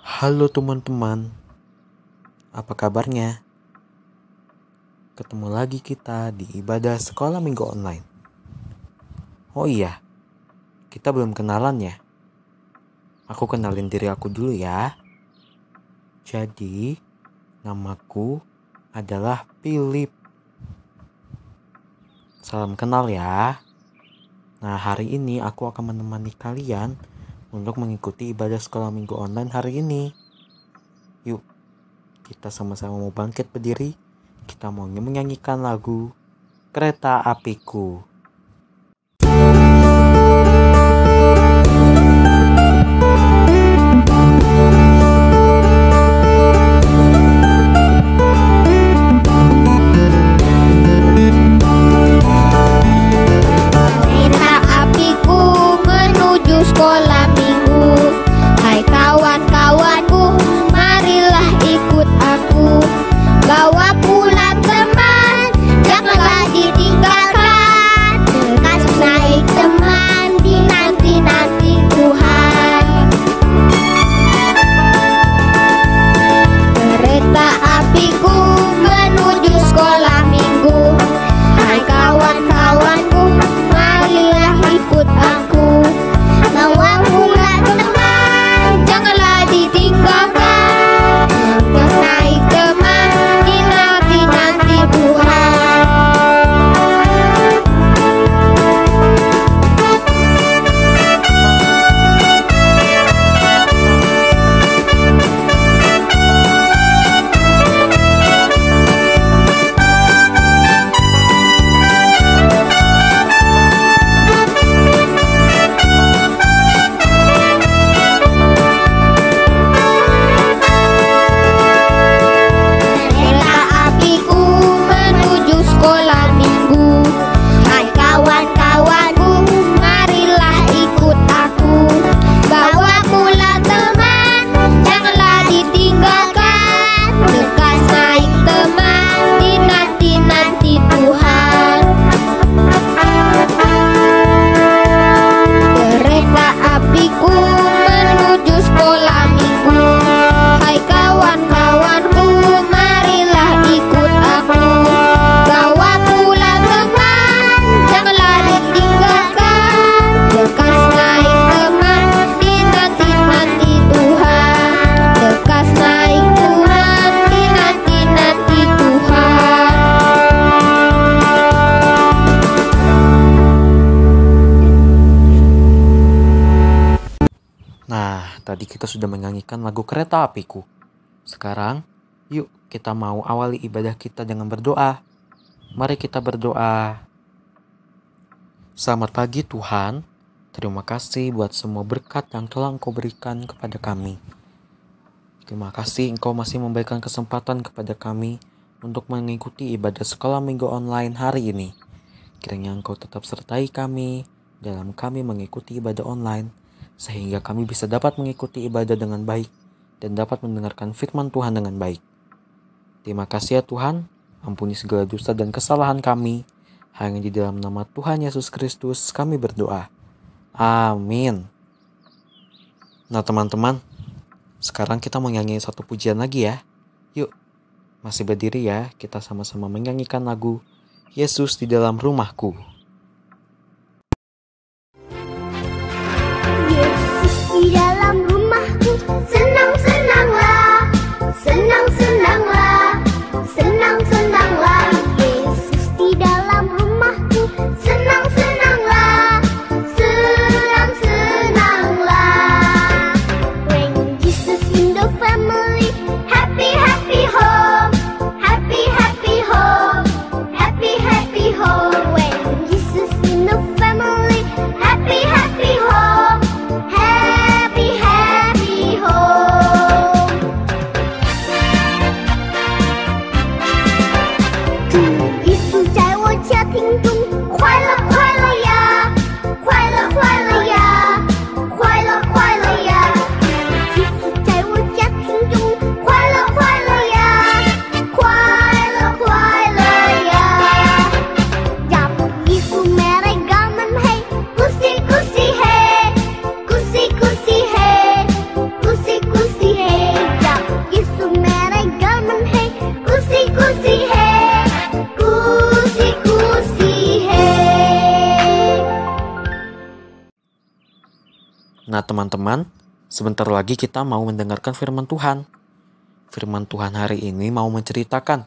Halo teman-teman, apa kabarnya? Ketemu lagi kita di ibadah sekolah minggu online. Oh iya, kita belum kenalan ya. Aku kenalin diri aku dulu ya. Jadi, namaku adalah Philip. Salam kenal ya. Nah, hari ini aku akan menemani kalian untuk mengikuti ibadah sekolah minggu online hari ini. Yuk, kita sama-sama mau bangkit berdiri. Kita mau menyanyikan lagu Kereta Apiku. Sekolah minggu, hai kawan-kawanku, marilah ikut aku. Bawa pula teman, janganlah ditinggalkan. Lekas naik teman, dinanti-nanti Tuhan. Kereta apiku menuju sekolah minggu, hai kawan-kawanku, marilah ikut aku. Bawa pula teman, janganlah ditinggalkan. Lekas naik teman, dinanti-nanti Tuhan. Tadi kita sudah menyanyikan lagu Kereta Apiku. Sekarang, yuk kita mau awali ibadah kita dengan berdoa. Mari kita berdoa. Selamat pagi Tuhan. Terima kasih buat semua berkat yang telah Engkau berikan kepada kami. Terima kasih Engkau masih memberikan kesempatan kepada kami untuk mengikuti ibadah sekolah minggu online hari ini. Kiranya Engkau tetap sertai kami dalam kami mengikuti ibadah online, sehingga kami bisa dapat mengikuti ibadah dengan baik dan dapat mendengarkan firman Tuhan dengan baik. Terima kasih ya Tuhan, ampuni segala dosa dan kesalahan kami. Hanya di dalam nama Tuhan Yesus Kristus kami berdoa. Amin. Nah teman-teman, sekarang kita mau nyanyi satu pujian lagi ya. Yuk, masih berdiri ya, kita sama-sama menyanyikan lagu Yesus di dalam rumahku. Di dalam rumahku, senang-senanglah, senang-senanglah, senang-senanglah. Yesus di dalam rumahku, senang-senanglah, senang-senanglah. When Jesus in the family, happy, happy home, happy, happy home, happy, happy home. When teman-teman, sebentar lagi kita mau mendengarkan firman Tuhan. Firman Tuhan hari ini mau menceritakan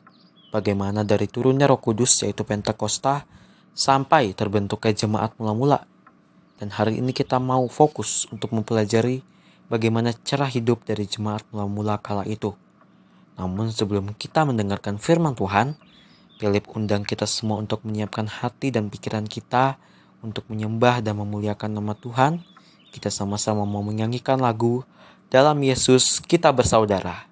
bagaimana dari turunnya Roh Kudus yaitu Pentakosta sampai terbentuknya jemaat mula-mula. Dan hari ini kita mau fokus untuk mempelajari bagaimana cara hidup dari jemaat mula-mula kala itu. Namun sebelum kita mendengarkan firman Tuhan, Philip undang kita semua untuk menyiapkan hati dan pikiran kita untuk menyembah dan memuliakan nama Tuhan. Kita sama-sama mau menyanyikan lagu Dalam Yesus Kita Bersaudara.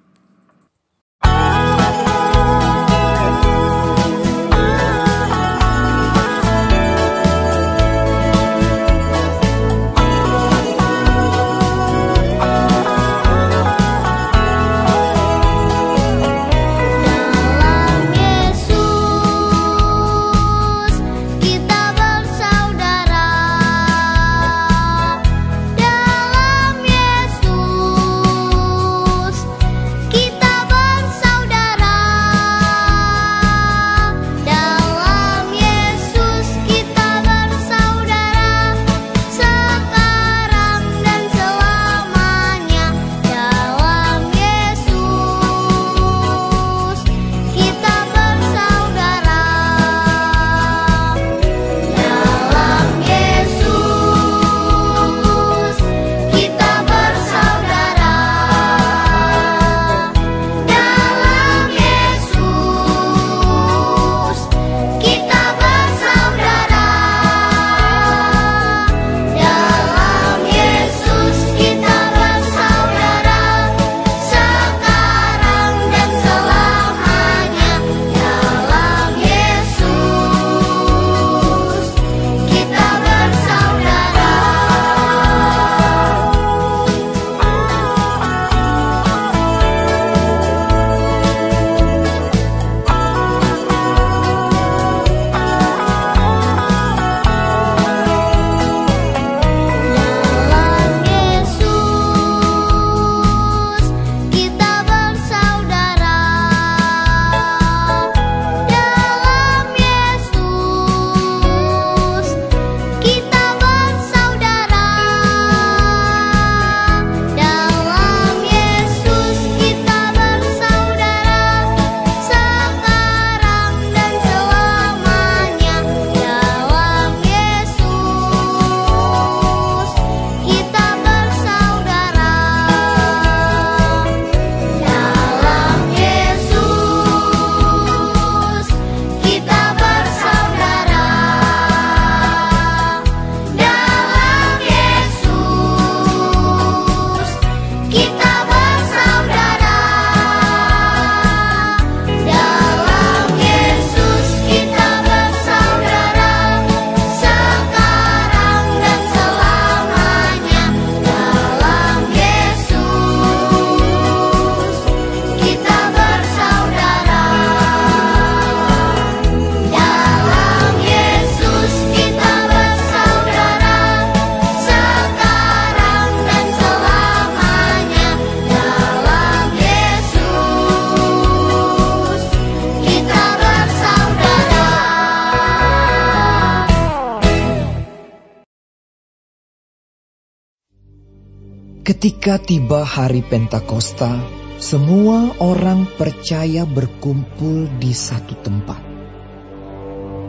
Ketika tiba hari Pentakosta, semua orang percaya berkumpul di satu tempat.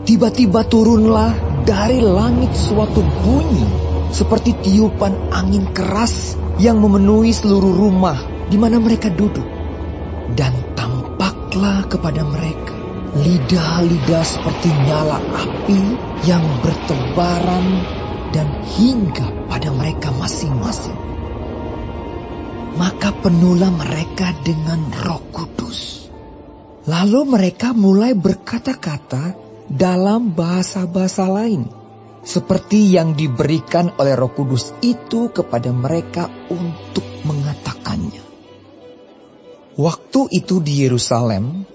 Tiba-tiba turunlah dari langit suatu bunyi seperti tiupan angin keras yang memenuhi seluruh rumah di mana mereka duduk. Dan tampaklah kepada mereka lidah-lidah seperti nyala api yang bertebaran dan hinggap pada mereka masing-masing. Maka penuhlah mereka dengan Roh Kudus. Lalu mereka mulai berkata-kata dalam bahasa-bahasa lain, seperti yang diberikan oleh Roh Kudus itu kepada mereka untuk mengatakannya. Waktu itu di Yerusalem,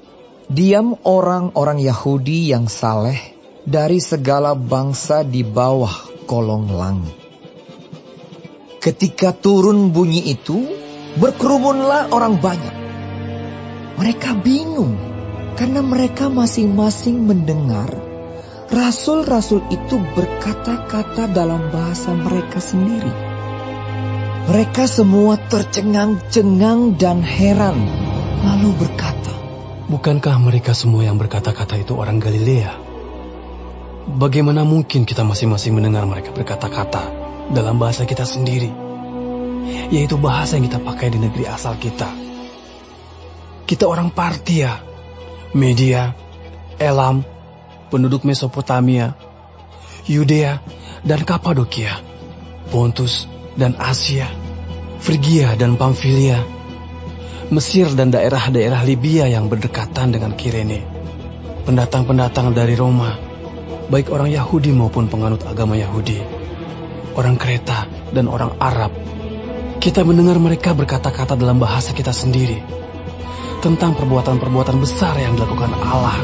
diam orang-orang Yahudi yang saleh dari segala bangsa di bawah kolong langit. Ketika turun bunyi itu, berkerumunlah orang banyak. Mereka bingung karena mereka masing-masing mendengar rasul-rasul itu berkata-kata dalam bahasa mereka sendiri. Mereka semua tercengang-cengang dan heran, lalu berkata, "Bukankah mereka semua yang berkata-kata itu orang Galilea? Bagaimana mungkin kita masing-masing mendengar mereka berkata-kata dalam bahasa kita sendiri, yaitu bahasa yang kita pakai di negeri asal kita? Kita orang Partia, Media, Elam, penduduk Mesopotamia, Yudea dan Kapadokia, Pontus dan Asia, Frigia dan Pamfilia, Mesir dan daerah-daerah Libya yang berdekatan dengan Kirene, pendatang-pendatang dari Roma, baik orang Yahudi maupun penganut agama Yahudi, orang Kreta dan orang Arab. Kita mendengar mereka berkata-kata dalam bahasa kita sendiri tentang perbuatan-perbuatan besar yang dilakukan Allah."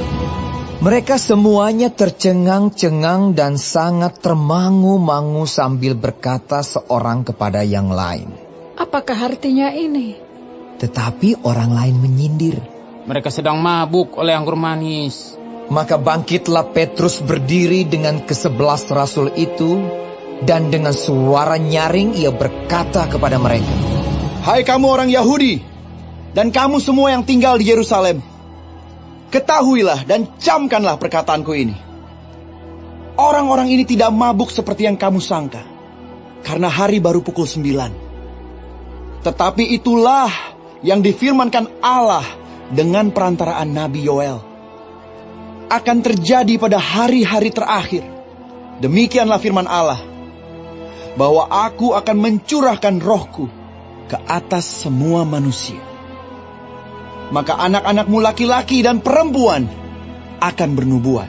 Mereka semuanya tercengang-cengang dan sangat termangu-mangu sambil berkata seorang kepada yang lain, "Apakah artinya ini?" Tetapi orang lain menyindir. "Mereka sedang mabuk oleh anggur manis." Maka bangkitlah Petrus berdiri dengan ke-11 rasul itu, dan dengan suara nyaring ia berkata kepada mereka, "Hai kamu orang Yahudi, dan kamu semua yang tinggal di Yerusalem, ketahuilah dan camkanlah perkataanku ini. Orang-orang ini tidak mabuk seperti yang kamu sangka, karena hari baru pukul 9. Tetapi itulah yang difirmankan Allah dengan perantaraan Nabi Yoel. Akan terjadi pada hari-hari terakhir. Demikianlah firman Allah, bahwa aku akan mencurahkan rohku ke atas semua manusia. Maka anak-anakmu laki-laki dan perempuan akan bernubuat,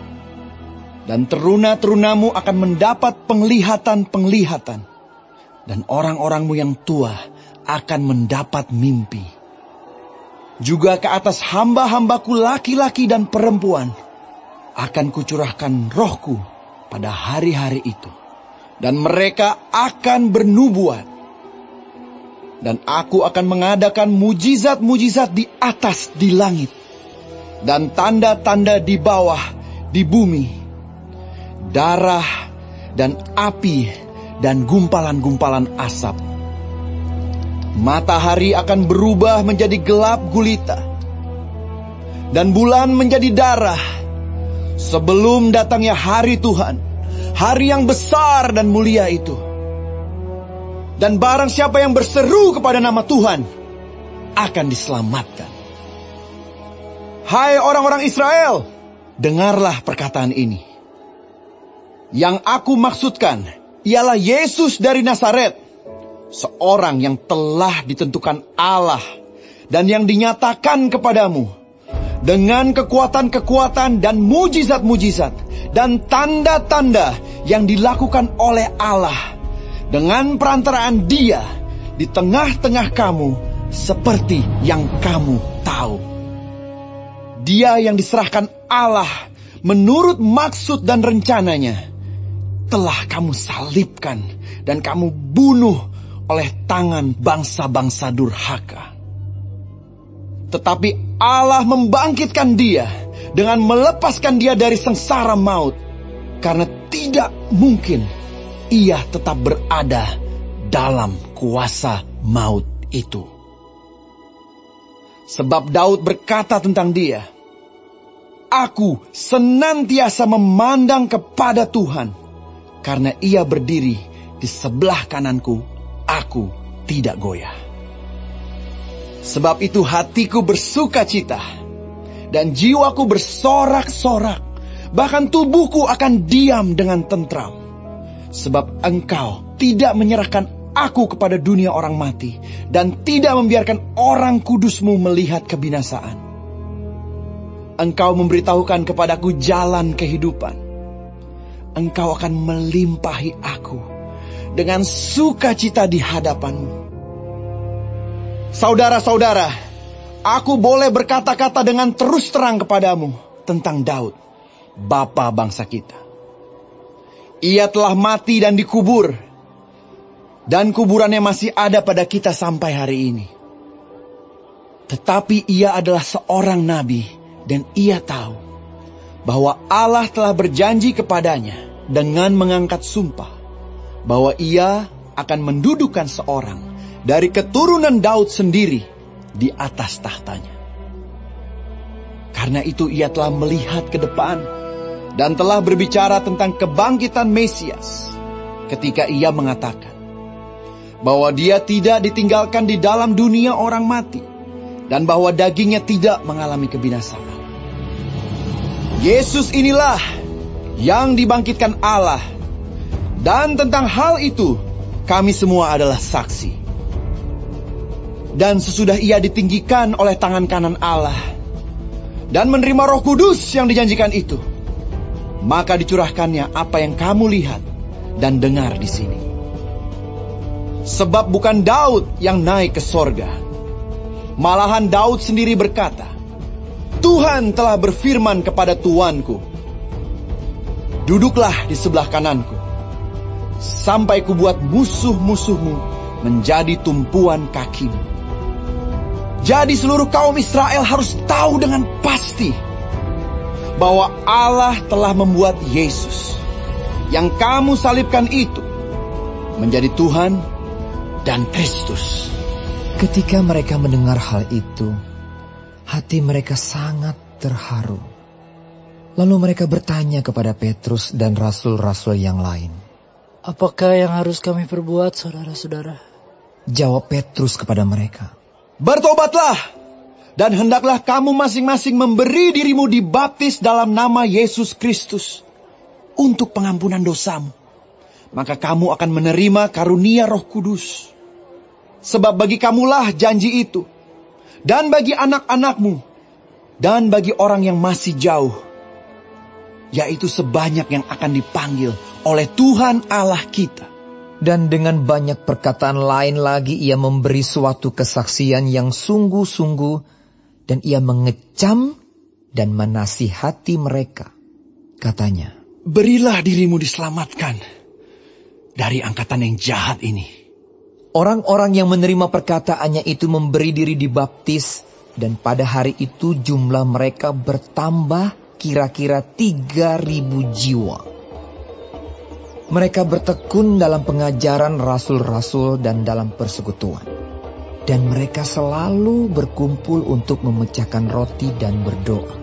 dan teruna-terunamu akan mendapat penglihatan-penglihatan, dan orang-orangmu yang tua akan mendapat mimpi. Juga ke atas hamba-hambaku laki-laki dan perempuan akan kucurahkan rohku pada hari-hari itu, dan mereka akan bernubuat. Dan aku akan mengadakan mujizat-mujizat di atas di langit, dan tanda-tanda di bawah di bumi, darah dan api dan gumpalan-gumpalan asap. Matahari akan berubah menjadi gelap gulita, dan bulan menjadi darah, sebelum datangnya hari Tuhan, hari yang besar dan mulia itu. Dan barang siapa yang berseru kepada nama Tuhan akan diselamatkan. Hai orang-orang Israel, dengarlah perkataan ini. Yang aku maksudkan ialah Yesus dari Nazaret, seorang yang telah ditentukan Allah dan yang dinyatakan kepadamu dengan kekuatan-kekuatan dan mujizat-mujizat dan tanda-tanda yang dilakukan oleh Allah dengan perantaraan Dia di tengah-tengah kamu, seperti yang kamu tahu. Dia yang diserahkan Allah menurut maksud dan rencananya telah kamu salibkan dan kamu bunuh oleh tangan bangsa-bangsa durhaka. Tetapi Allah membangkitkan Dia dengan melepaskan Dia dari sengsara maut, karena tidak mungkin Ia tetap berada dalam kuasa maut itu. Sebab Daud berkata tentang Dia, "Aku senantiasa memandang kepada Tuhan, karena Ia berdiri di sebelah kananku, aku tidak goyah. Sebab itu hatiku bersuka cita, dan jiwaku bersorak-sorak, bahkan tubuhku akan diam dengan tentram. Sebab Engkau tidak menyerahkan aku kepada dunia orang mati, dan tidak membiarkan orang kudus-Mu melihat kebinasaan. Engkau memberitahukan kepadaku jalan kehidupan. Engkau akan melimpahi aku dengan sukacita di hadapan-Mu." Saudara-saudara, aku boleh berkata-kata dengan terus terang kepadamu tentang Daud, bapa bangsa kita. Ia telah mati dan dikubur, dan kuburannya masih ada pada kita sampai hari ini. Tetapi ia adalah seorang nabi, dan ia tahu bahwa Allah telah berjanji kepadanya dengan mengangkat sumpah bahwa ia akan mendudukkan seorang dari keturunan Daud sendiri di atas tahtanya. Karena itu ia telah melihat ke depan dan telah berbicara tentang kebangkitan Mesias ketika ia mengatakan bahwa dia tidak ditinggalkan di dalam dunia orang mati dan bahwa dagingnya tidak mengalami kebinasaan. Yesus inilah yang dibangkitkan Allah, dan tentang hal itu kami semua adalah saksi. Dan sesudah ia ditinggikan oleh tangan kanan Allah dan menerima Roh Kudus yang dijanjikan itu, maka dicurahkannya apa yang kamu lihat dan dengar di sini. Sebab bukan Daud yang naik ke sorga, malahan Daud sendiri berkata, Tuhan telah berfirman kepada Tuanku, duduklah di sebelah kananku, sampai kubuat musuh-musuhmu menjadi tumpuan kakimu. Jadi seluruh kaum Israel harus tahu dengan pasti bahwa Allah telah membuat Yesus yang kamu salibkan itu menjadi Tuhan dan Kristus. Ketika mereka mendengar hal itu, hati mereka sangat terharu. Lalu mereka bertanya kepada Petrus dan rasul-rasul yang lain. Apakah yang harus kami perbuat, saudara-saudara? Jawab Petrus kepada mereka. Bertobatlah, dan hendaklah kamu masing-masing memberi dirimu dibaptis dalam nama Yesus Kristus untuk pengampunan dosamu. Maka kamu akan menerima karunia Roh Kudus. Sebab bagi kamulah janji itu, dan bagi anak-anakmu, dan bagi orang yang masih jauh, yaitu sebanyak yang akan dipanggil oleh Tuhan Allah kita. Dan dengan banyak perkataan lain lagi ia memberi suatu kesaksian yang sungguh-sungguh, dan ia mengecam dan menasihati mereka. Katanya, berilah dirimu diselamatkan dari angkatan yang jahat ini. Orang-orang yang menerima perkataannya itu memberi diri dibaptis, dan pada hari itu jumlah mereka bertambah kira-kira 3.000 jiwa. Mereka bertekun dalam pengajaran rasul-rasul dan dalam persekutuan. Dan mereka selalu berkumpul untuk memecahkan roti dan berdoa.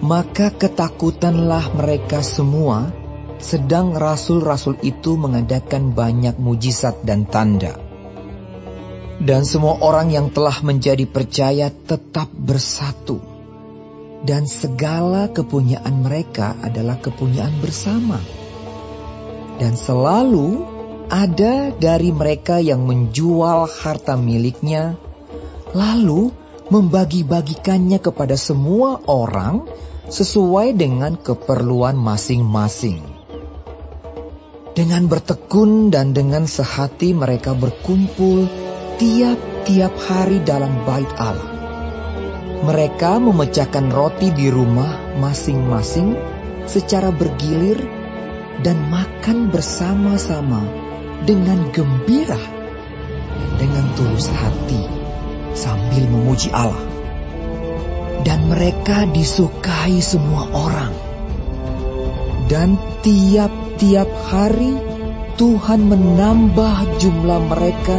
Maka ketakutanlah mereka semua, sedang rasul-rasul itu mengadakan banyak mujizat dan tanda. Dan semua orang yang telah menjadi percaya tetap bersatu. Dan segala kepunyaan mereka adalah kepunyaan bersama. Dan selalu ada dari mereka yang menjual harta miliknya, lalu membagi-bagikannya kepada semua orang sesuai dengan keperluan masing-masing. Dengan bertekun dan dengan sehati mereka berkumpul tiap-tiap hari dalam bait Allah. Mereka memecahkan roti di rumah masing-masing secara bergilir dan makan bersama-sama dengan gembira, dengan tulus hati sambil memuji Allah. Dan mereka disukai semua orang. Dan tiap hari Tuhan menambah jumlah mereka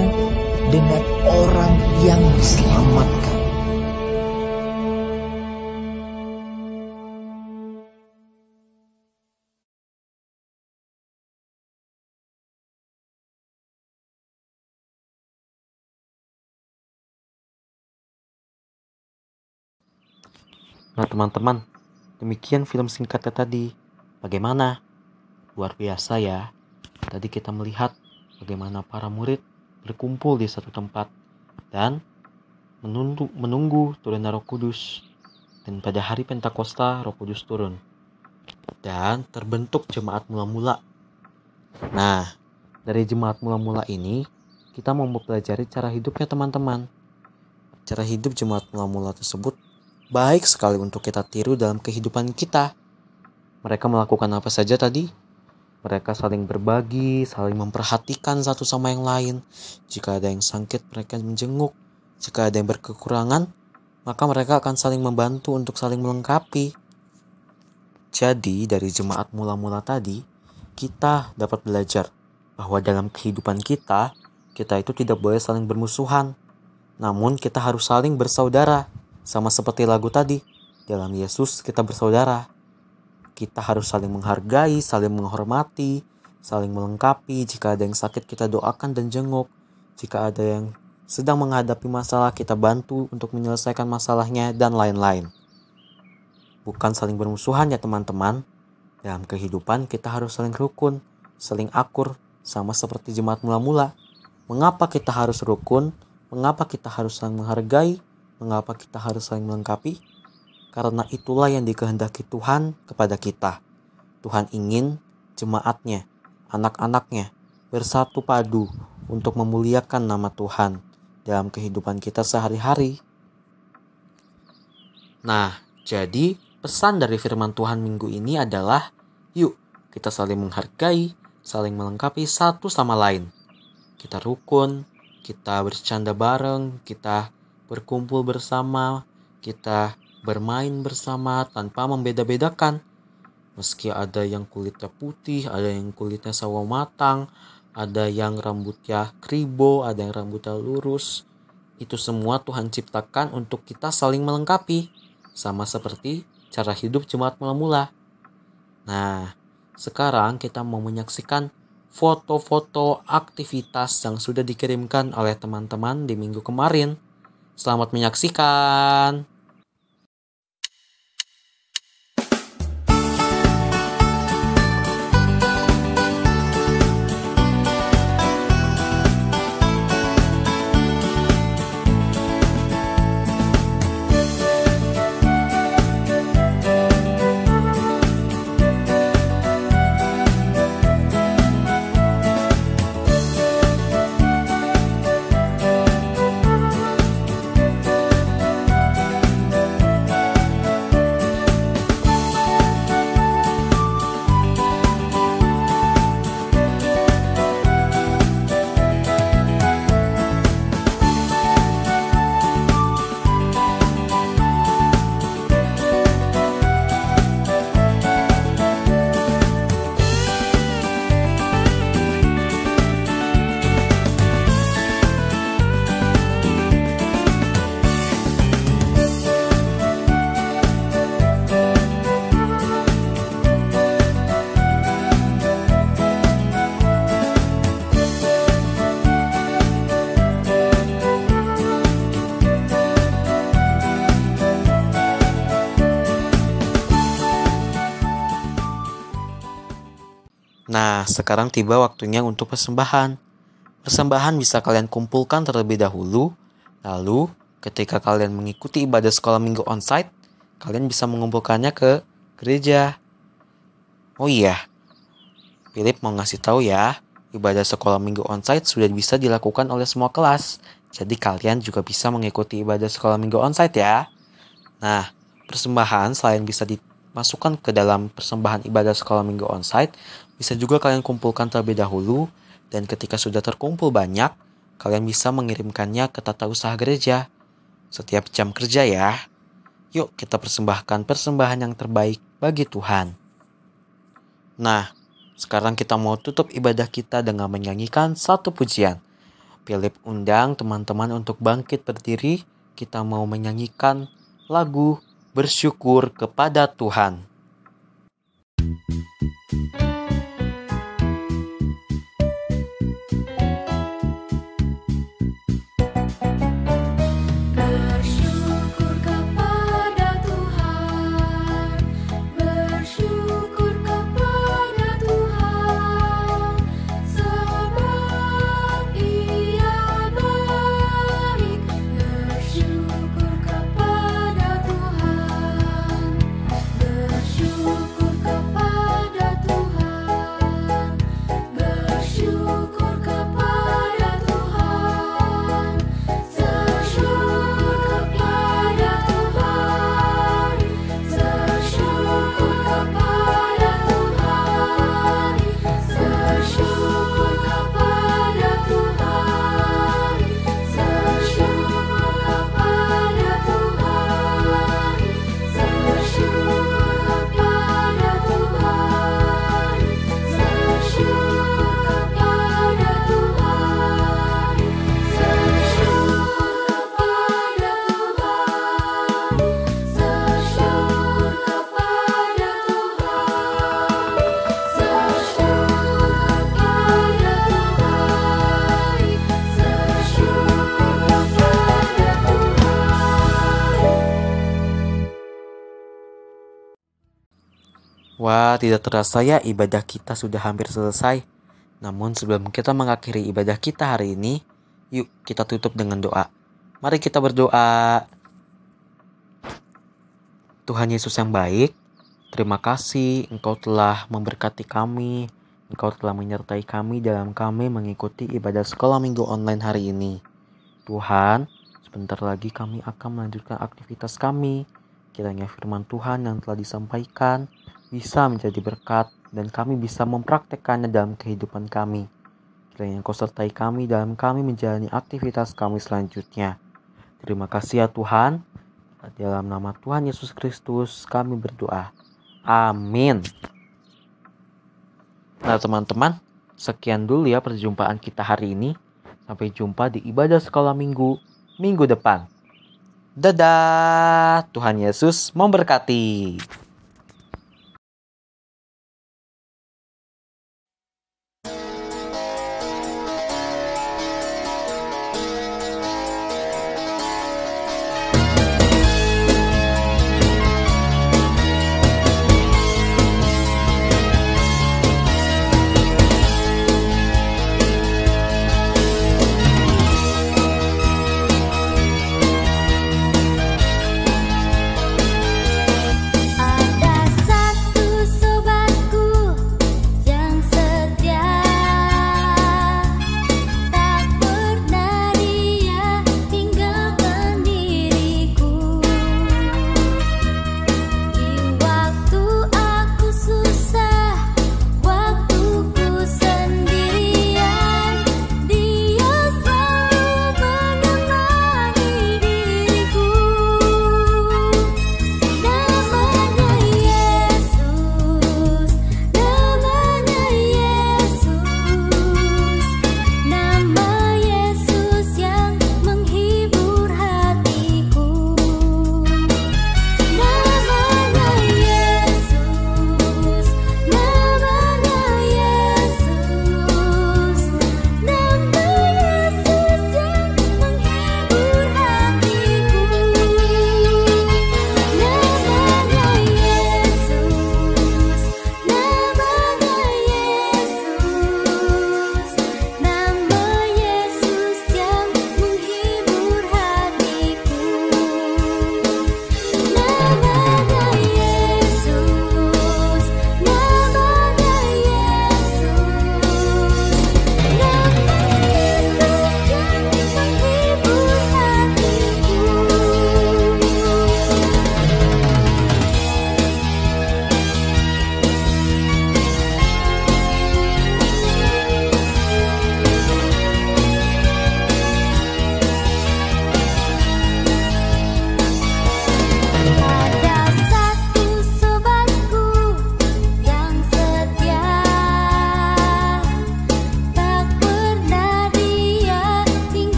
dengan orang yang diselamatkan. Nah teman-teman, demikian film singkatnya tadi. Bagaimana? Luar biasa ya. Tadi kita melihat bagaimana para murid berkumpul di satu tempat dan menunggu turunnya Roh Kudus. Dan pada hari Pentakosta Roh Kudus turun. Dan terbentuk jemaat mula-mula. Nah, dari jemaat mula-mula ini kita mau mempelajari cara hidupnya teman-teman. Cara hidup jemaat mula-mula tersebut baik sekali untuk kita tiru dalam kehidupan kita. Mereka melakukan apa saja tadi? Mereka saling berbagi, saling memperhatikan satu sama yang lain. Jika ada yang sakit, mereka menjenguk. Jika ada yang berkekurangan, maka mereka akan saling membantu untuk saling melengkapi. Jadi, dari jemaat mula-mula tadi, kita dapat belajar bahwa dalam kehidupan kita, kita itu tidak boleh saling bermusuhan. Namun kita harus saling bersaudara. Sama seperti lagu tadi, dalam Yesus kita bersaudara. Kita harus saling menghargai, saling menghormati, saling melengkapi. Jika ada yang sakit kita doakan dan jenguk. Jika ada yang sedang menghadapi masalah kita bantu untuk menyelesaikan masalahnya dan lain-lain. Bukan saling bermusuhan ya teman-teman. Dalam kehidupan kita harus saling rukun, saling akur, sama seperti jemaat mula-mula. Mengapa kita harus rukun? Mengapa kita harus saling menghargai? Mengapa kita harus saling melengkapi? Karena itulah yang dikehendaki Tuhan kepada kita. Tuhan ingin jemaatnya, anak-anaknya bersatu padu untuk memuliakan nama Tuhan dalam kehidupan kita sehari-hari. Nah, jadi pesan dari firman Tuhan minggu ini adalah, yuk kita saling menghargai, saling melengkapi satu sama lain. Kita rukun, kita bercanda bareng, kita berkumpul bersama, kita bermain bersama tanpa membeda-bedakan. Meski ada yang kulitnya putih, ada yang kulitnya sawo matang, ada yang rambutnya kribo, ada yang rambutnya lurus. Itu semua Tuhan ciptakan untuk kita saling melengkapi. Sama seperti cara hidup jemaat mula-mula. Nah, sekarang kita mau menyaksikan foto-foto aktivitas yang sudah dikirimkan oleh teman-teman di minggu kemarin. Selamat menyaksikan. Nah, sekarang tiba waktunya untuk persembahan. Persembahan bisa kalian kumpulkan terlebih dahulu. Lalu, ketika kalian mengikuti ibadah sekolah minggu onsite, kalian bisa mengumpulkannya ke gereja. Oh iya, Philip mau ngasih tahu ya, ibadah sekolah minggu onsite sudah bisa dilakukan oleh semua kelas. Jadi kalian juga bisa mengikuti ibadah sekolah minggu onsite ya. Nah, persembahan selain bisa dimasukkan ke dalam persembahan ibadah sekolah minggu onsite, bisa juga kalian kumpulkan terlebih dahulu, dan ketika sudah terkumpul banyak, kalian bisa mengirimkannya ke tata usaha gereja setiap jam kerja ya. Yuk kita persembahkan persembahan yang terbaik bagi Tuhan. Nah, sekarang kita mau tutup ibadah kita dengan menyanyikan satu pujian. Philip undang teman-teman untuk bangkit berdiri. Kita mau menyanyikan lagu Bersyukur kepada Tuhan. Bersyukur kepada Tuhan. Wah, tidak terasa ya ibadah kita sudah hampir selesai. Namun sebelum kita mengakhiri ibadah kita hari ini, yuk kita tutup dengan doa. Mari kita berdoa. Tuhan Yesus yang baik, terima kasih Engkau telah memberkati kami. Engkau telah menyertai kami dalam kami mengikuti ibadah sekolah minggu online hari ini. Tuhan, sebentar lagi kami akan melanjutkan aktivitas kami. Kiranya firman Tuhan yang telah disampaikan bisa menjadi berkat dan kami bisa mempraktekkannya dalam kehidupan kami. Kiranya Engkau sertai kami dalam kami menjalani aktivitas kami selanjutnya. Terima kasih ya Tuhan. Dalam nama Tuhan Yesus Kristus kami berdoa. Amin. Nah teman-teman, sekian dulu ya perjumpaan kita hari ini. Sampai jumpa di ibadah sekolah minggu depan. Dadah, Tuhan Yesus memberkati.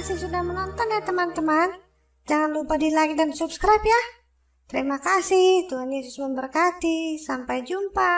kasih sudah menonton ya teman-teman. Jangan lupa di like dan subscribe ya. Terima kasih, Tuhan Yesus memberkati. Sampai jumpa.